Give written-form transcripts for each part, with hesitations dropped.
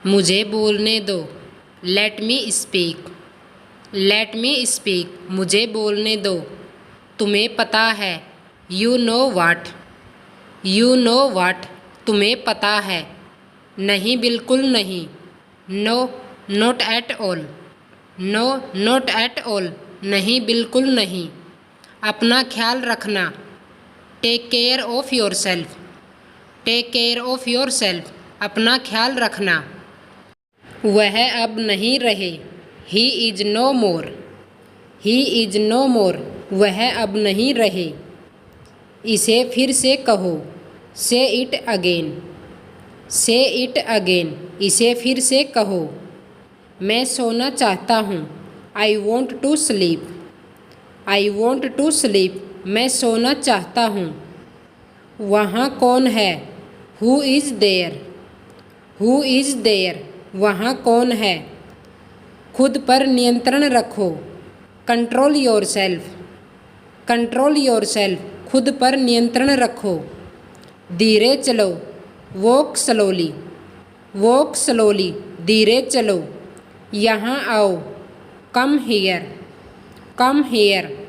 मुझे बोलने दो। Let me speak. Let me speak, मुझे बोलने दो। तुम्हें पता है। You know what. You know what, तुम्हें पता है। नहीं, बिल्कुल नहीं। No, not at all. No, not at all, नहीं, बिल्कुल नहीं। अपना ख्याल रखना। Take care of yourself. Take care of yourself, अपना ख्याल रखना। वह अब नहीं रहे। He is no more. He is no more, वह अब नहीं रहे। इसे फिर से कहो। Say it again. Say it again, इसे फिर से कहो। मैं सोना चाहता हूँ। I want to sleep. I want to sleep, मैं सोना चाहता हूँ। वहाँ कौन है। Who is there. Who is there, वहाँ कौन है। खुद पर नियंत्रण रखो। Control your self. Control your self, खुद पर नियंत्रण रखो। धीरे चलो। Walk slowly. वॉक स्लोली, धीरे चलो। यहाँ आओ। Come here. कम हियर,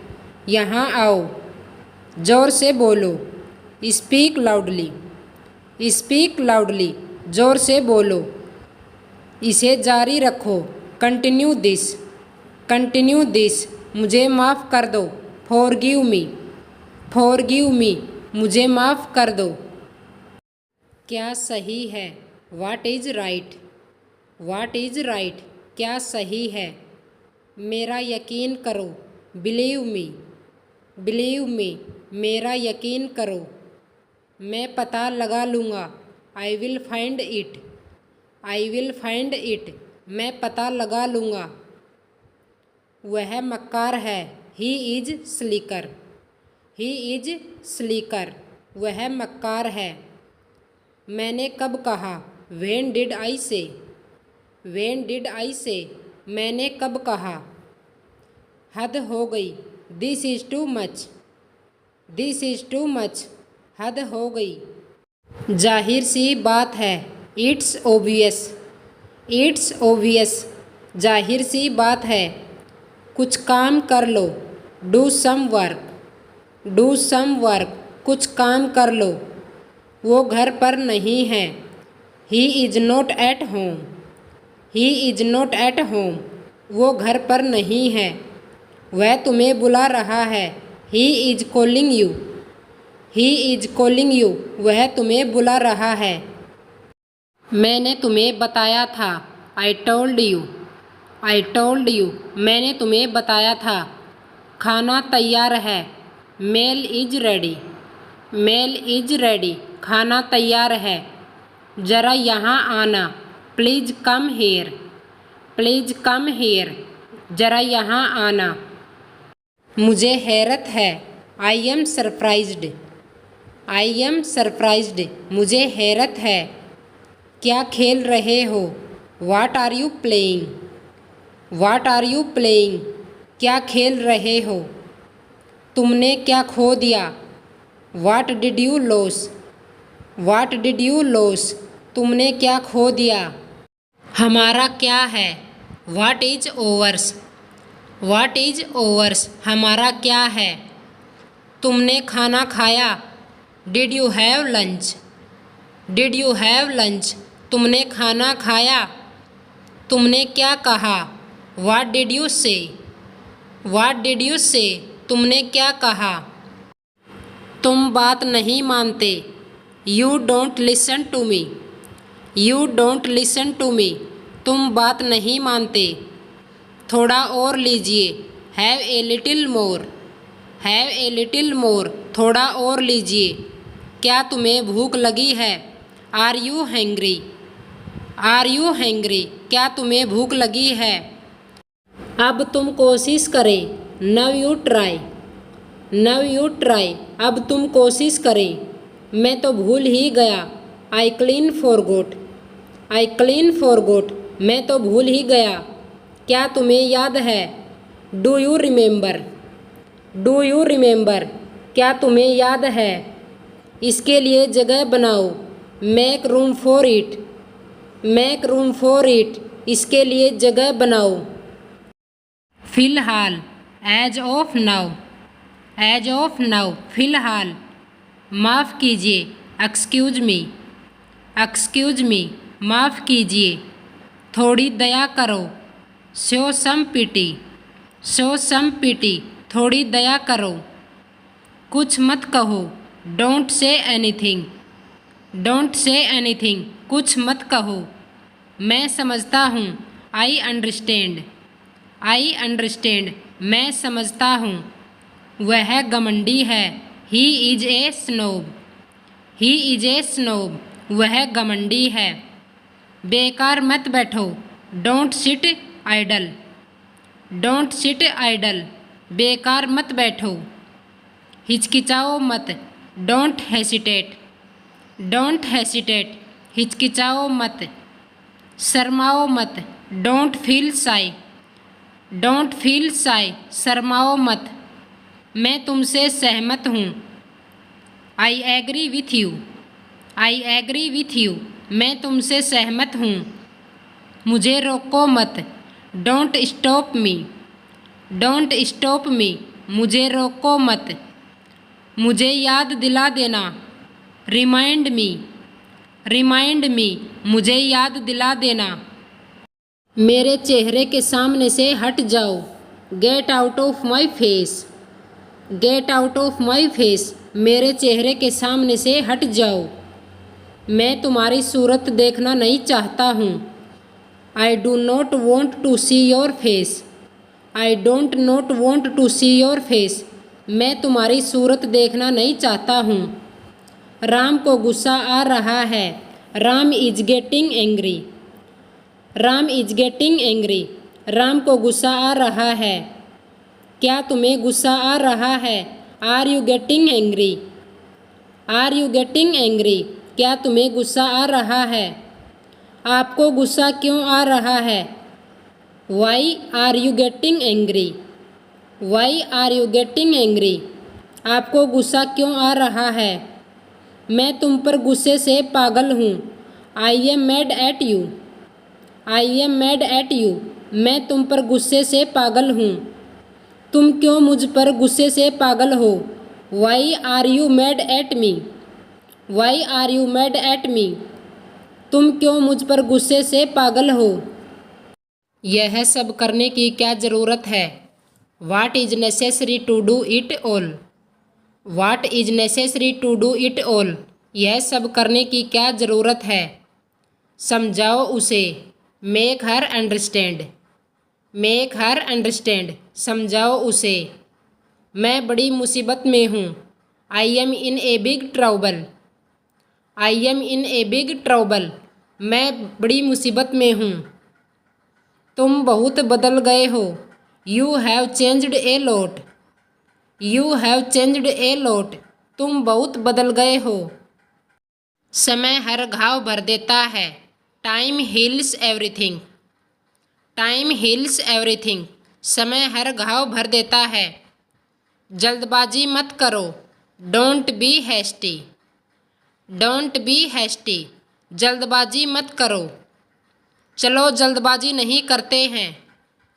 यहाँ आओ। ज़ोर से बोलो। Speak loudly. स्पीक लाउडली, ज़ोर से बोलो। इसे जारी रखो। Continue this. कंटिन्यू दिस, मुझे माफ़ कर दो। Forgive me. फॉरगिव मी, मुझे माफ़ कर दो। क्या सही है। What is right. What is right, क्या सही है। मेरा यकीन करो। Believe me. बिलीव मी, मेरा यकीन करो। मैं पता लगा लूँगा। I will find it. I will find it, मैं पता लगा लूँगा। वह मक्कार है। He is slicker. He is slicker, वह मक्कार है। मैंने कब कहा। व्हेन डिड आई से। व्हेन डिड आई से, मैंने कब कहा। हद हो गई। This is too much. This is too much, हद हो गई। जाहिर सी बात है। It's obvious. इट्स ओबियस, जाहिर सी बात है। कुछ काम कर लो। Do some work. Do some work, कुछ काम कर लो। वो घर पर नहीं है। He is not at home. He is not at home, वो घर पर नहीं है। वह तुम्हें बुला रहा है। He is calling you. He is calling you, वह तुम्हें बुला रहा है। मैंने तुम्हें बताया था। I told you. I told you, मैंने तुम्हें बताया था। खाना तैयार है। Mail is ready. Mail is ready, खाना तैयार है। ज़रा यहाँ आना। Please come here. Please come here, ज़रा यहाँ आना। मुझे हैरत है। I am surprised. I am surprised, मुझे हैरत है। क्या खेल रहे हो। What are you playing. What are you playing, क्या खेल रहे हो। तुमने क्या खो दिया। What did you loss. What did you loss, तुमने क्या खो दिया। हमारा क्या है। What is ours. What is ours, हमारा क्या है। तुमने खाना खाया। Did you have lunch. Did you have lunch, तुमने खाना खाया। तुमने क्या कहा। वाट डिड यू से। वाट डिड यू से, तुमने क्या कहा। तुम बात नहीं मानते। You don't listen to me. You don't listen to me, तुम बात नहीं मानते। थोड़ा और लीजिए। Have a little more. Have a little more, थोड़ा और लीजिए। क्या तुम्हें भूख लगी है। Are you hungry. Are you hungry, क्या तुम्हें भूख लगी है। अब तुम कोशिश करें। Now you try. Now you try, अब तुम कोशिश करें। मैं तो भूल ही गया। I clean forgot. I clean forgot, मैं तो भूल ही गया। क्या तुम्हें याद है। Do you remember. Do you remember, क्या तुम्हें याद है। इसके लिए जगह बनाओ। Make room for it. Make room for it, इसके लिए जगह बनाओ। फ़िलहाल, as of now, as of now फ़िलहाल। माफ़ कीजिए, एक्सक्यूज मी, एक्सक्यूज मी माफ़ कीजिए। थोड़ी दया करो, शो सम पिटी, शो सम पिटी थोड़ी दया करो। कुछ मत कहो, don't say anything, don't say anything कुछ मत कहो। मैं समझता हूँ, आई अंडरस्टैंड, आई अंडरस्टैंड मैं समझता हूँ। वह घमंडी है, he is a snob, he is a snob वह घमंडी है। बेकार मत बैठो, don't sit idle, don't sit idle बेकार मत बैठो। हिचकिचाओ मत, डोंट हेसिटेट, डोंट हेसिटेट हिचकिचाओ मत। शर्माओ मत, don't feel shy, don't feel shy शर्माओ मत। मैं तुमसे सहमत हूँ, I agree with you, I agree with you मैं तुमसे सहमत हूँ। मुझे रोको मत, don't stop me, don't stop मी मुझे रोको मत। मुझे याद दिला देना, रिमाइंड मी, रिमाइंड मी मुझे याद दिला देना। मेरे चेहरे के सामने से हट जाओ, get out of my face, get out of my face मेरे चेहरे के सामने से हट जाओ। मैं तुम्हारी सूरत देखना नहीं चाहता हूँ, I do not want to see your face, I don't not want to see your face मैं तुम्हारी सूरत देखना नहीं चाहता हूँ। राम को गुस्सा आ रहा है, Ram is getting angry, Ram is getting angry Ram को गुस्सा आ रहा है। क्या तुम्हें गुस्सा आ रहा है, are you getting angry, are you getting angry क्या तुम्हें गुस्सा आ रहा है। आपको गुस्सा क्यों आ रहा है, why are you getting angry, why are you getting angry आपको गुस्सा क्यों आ रहा है। मैं तुम पर गुस्से से पागल हूँ, I am mad at you, I am mad at you मैं तुम पर गुस्से से पागल हूँ। तुम क्यों मुझ पर गुस्से से पागल हो, why are you mad at me, why are you mad at me तुम क्यों मुझ पर गुस्से से पागल हो। यह सब करने की क्या ज़रूरत है, what is necessary to do it all, what is necessary to do it all यह सब करने की क्या ज़रूरत है। समझाओ उसे, make her understand, make her understand समझाओ उसे। मैं बड़ी मुसीबत में हूँ, I am in a big trouble, I am in a big trouble मैं बड़ी मुसीबत में हूँ। तुम बहुत बदल गए हो, you have changed a lot, you have changed a lot तुम बहुत बदल गए हो। समय हर घाव भर देता है, time heals everything, time heals everything समय हर घाव भर देता है। जल्दबाजी मत करो, don't be hasty, don't be hasty जल्दबाजी मत करो। चलो जल्दबाजी नहीं करते हैं,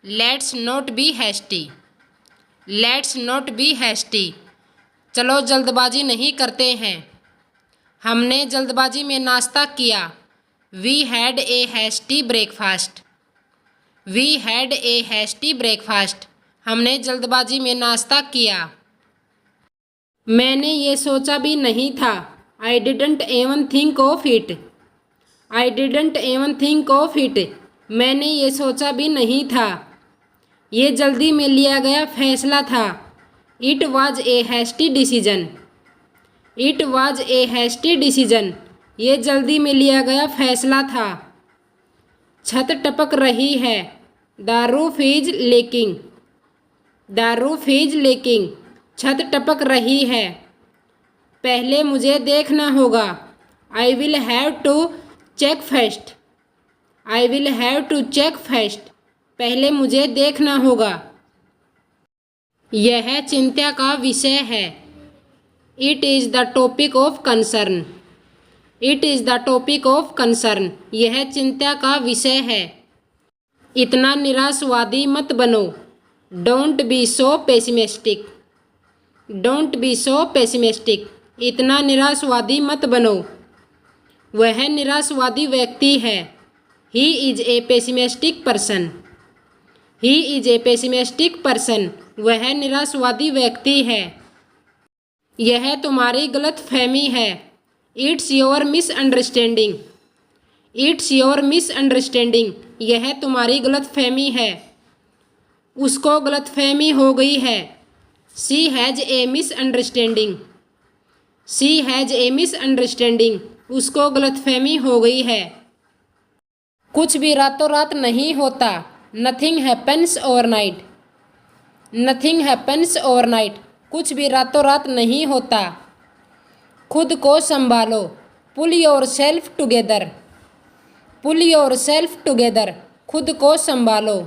let's not be hasty, let's not be hasty चलो जल्दबाजी नहीं करते हैं। हमने जल्दबाजी में नाश्ता किया, we had a hasty breakfast, we had a hasty breakfast हमने जल्दबाजी में नाश्ता किया। मैंने ये सोचा भी नहीं था, I didn't even think of it, I didn't even think of it मैंने ये सोचा भी नहीं था। ये जल्दी में लिया गया फैसला था, it was a hasty decision, it was a hasty decision ये जल्दी में लिया गया फैसला था। छत टपक रही है, the roof is leaking, the roof is leaking छत टपक रही है। पहले मुझे देखना होगा, I will have to check first, I will have to check first पहले मुझे देखना होगा। यह चिंता का विषय है, it is the topic of concern, it is the topic of concern, यह चिंता का विषय है। इतना निराशवादी मत बनो, don't be so pessimistic, don't be so pessimistic, इतना निराशवादी मत बनो। वह निराशवादी व्यक्ति है, he is A pessimistic person, he is A pessimistic person, वह निराशवादी व्यक्ति है। यह तुम्हारी गलतफहमी है, it's your misunderstanding, it's your misunderstanding, यह तुम्हारी गलतफहमी है। उसको गलतफहमी हो गई है, she has a misunderstanding, she has a misunderstanding, उसको गलतफहमी हो गई है। कुछ भी रातों रात नहीं होता, nothing happens overnight, nothing happens overnight, कुछ भी रातों रात नहीं होता। खुद को संभालो, pull yourself together, pull yourself together, खुद को संभालो।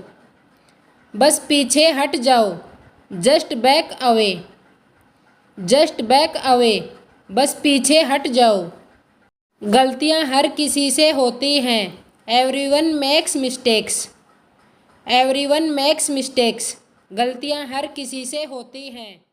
बस पीछे हट जाओ, just back away, just back away, बस पीछे हट जाओ। गलतियां हर किसी से होती हैं, everyone makes mistakes, everyone makes mistakes, गलतियां हर किसी से होती हैं।